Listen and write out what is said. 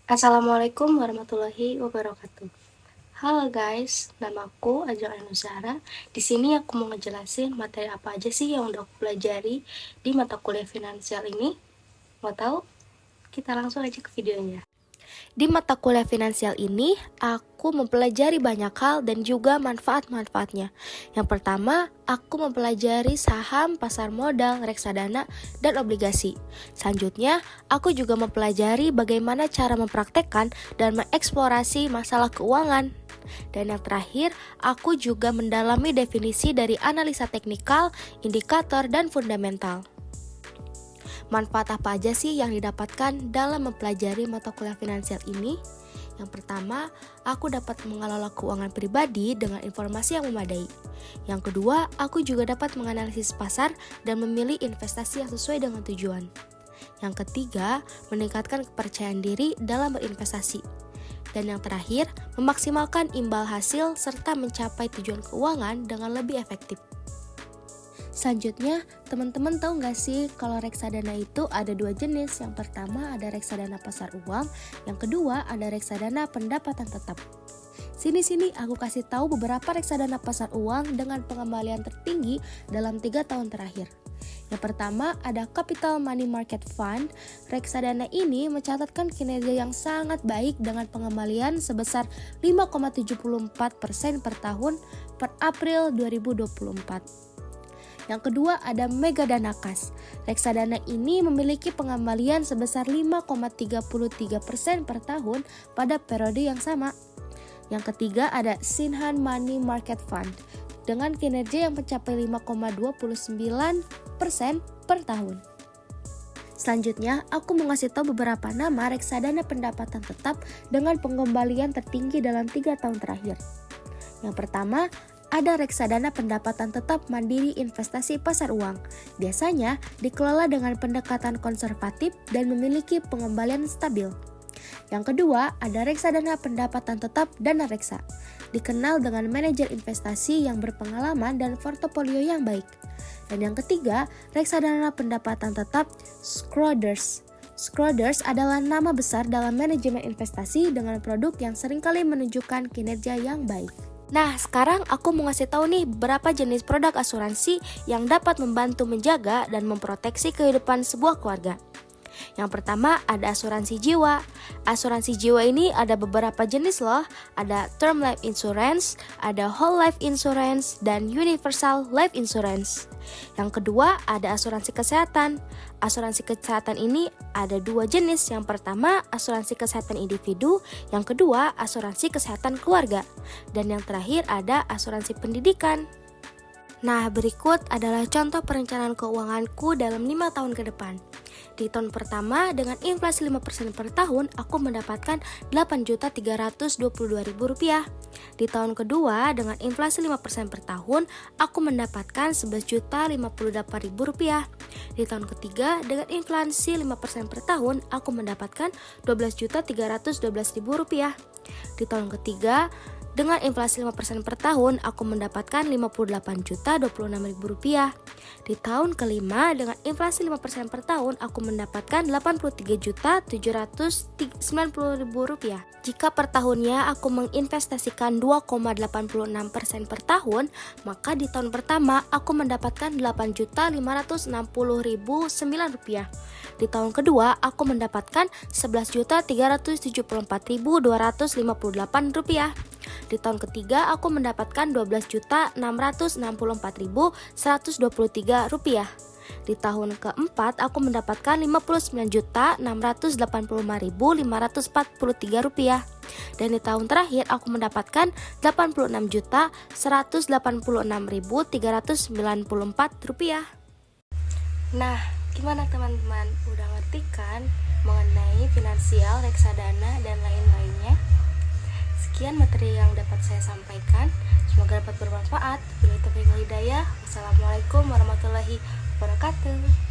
Assalamualaikum warahmatullahi wabarakatuh. Halo guys, namaku Ajeng Ainuzara. Di sini aku mau ngejelasin materi apa aja sih yang udah aku pelajari di mata kuliah finansial ini. Mau tahu? Kita langsung aja ke videonya. Di mata kuliah finansial ini, aku mempelajari banyak hal dan juga manfaat-manfaatnya. Yang pertama, aku mempelajari saham, pasar modal, reksadana, dan obligasi. Selanjutnya, aku juga mempelajari bagaimana cara mempraktekkan dan mengeksplorasi masalah keuangan. Dan yang terakhir, aku juga mendalami definisi dari analisa teknikal, indikator, dan fundamental. Manfaat apa aja sih yang didapatkan dalam mempelajari mata kuliah finansial ini? Yang pertama, aku dapat mengelola keuangan pribadi dengan informasi yang memadai. Yang kedua, aku juga dapat menganalisis pasar dan memilih investasi yang sesuai dengan tujuan. Yang ketiga, meningkatkan kepercayaan diri dalam berinvestasi. Dan yang terakhir, memaksimalkan imbal hasil serta mencapai tujuan keuangan dengan lebih efektif. Selanjutnya, teman-teman tahu nggak sih kalau reksadana itu ada dua jenis. Yang pertama ada reksadana pasar uang, yang kedua ada reksadana pendapatan tetap. Sini aku kasih tahu beberapa reksadana pasar uang dengan pengembalian tertinggi dalam 3 tahun terakhir. Yang pertama ada Capital Money Market Fund. Reksadana ini mencatatkan kinerja yang sangat baik dengan pengembalian sebesar 5,74% per tahun per April 2024. Yang kedua ada Megadana Kas. Reksadana ini memiliki pengembalian sebesar 5,33% per tahun pada periode yang sama. Yang ketiga ada Sinhan Money Market Fund dengan kinerja yang mencapai 5,29% per tahun. Selanjutnya, aku mau ngasih tahu beberapa nama reksadana pendapatan tetap dengan pengembalian tertinggi dalam 3 tahun terakhir. Yang pertama, ada reksadana pendapatan tetap mandiri investasi pasar uang. Biasanya dikelola dengan pendekatan konservatif dan memiliki pengembalian stabil. Yang kedua, ada reksadana pendapatan tetap Dana Reksa. Dikenal dengan manajer investasi yang berpengalaman dan portofolio yang baik. Dan yang ketiga, reksadana pendapatan tetap Schroders. Schroders adalah nama besar dalam manajemen investasi dengan produk yang seringkali menunjukkan kinerja yang baik. Nah, sekarang aku mau ngasih tahu nih berapa jenis produk asuransi yang dapat membantu menjaga dan memproteksi kehidupan sebuah keluarga. Yang pertama ada asuransi jiwa. Asuransi jiwa ini ada beberapa jenis loh. Ada term life insurance, ada whole life insurance, dan universal life insurance. Yang kedua ada asuransi kesehatan. Asuransi kesehatan ini ada 2 jenis. Yang pertama asuransi kesehatan individu, yang kedua asuransi kesehatan keluarga. Dan yang terakhir ada asuransi pendidikan. Nah, berikut adalah contoh perencanaan keuanganku dalam 5 tahun ke depan. Di tahun pertama, dengan inflasi 5% per tahun, aku mendapatkan Rp8.322.000. Di tahun kedua, dengan inflasi 5% per tahun, aku mendapatkan Rp11.058.000. Di tahun ketiga, dengan inflasi 5% per tahun, aku mendapatkan Rp12.312.000. Di tahun ketiga, dengan inflasi 5% per tahun, aku mendapatkan Rp58.026.000. Di tahun kelima, dengan inflasi 5% per tahun, aku mendapatkan Rp83.790.000. Jika per tahunnya aku menginvestasikan 2,86% per tahun, maka di tahun pertama aku mendapatkan Rp8.560.009. Di tahun kedua, aku mendapatkan Rp11.374.258. Di tahun ketiga, aku mendapatkan Rp12.664.123. Di tahun keempat, aku mendapatkan Rp59.685.543. Dan di tahun terakhir, aku mendapatkan Rp86.186.394. Nah, gimana teman-teman? Udah ngerti kan mengenai finansial, reksadana, dan lain-lainnya? Sekian materi yang dapat saya sampaikan. Semoga dapat bermanfaat. Bila taufiq wal hidayah. Wassalamualaikum warahmatullahi wabarakatuh.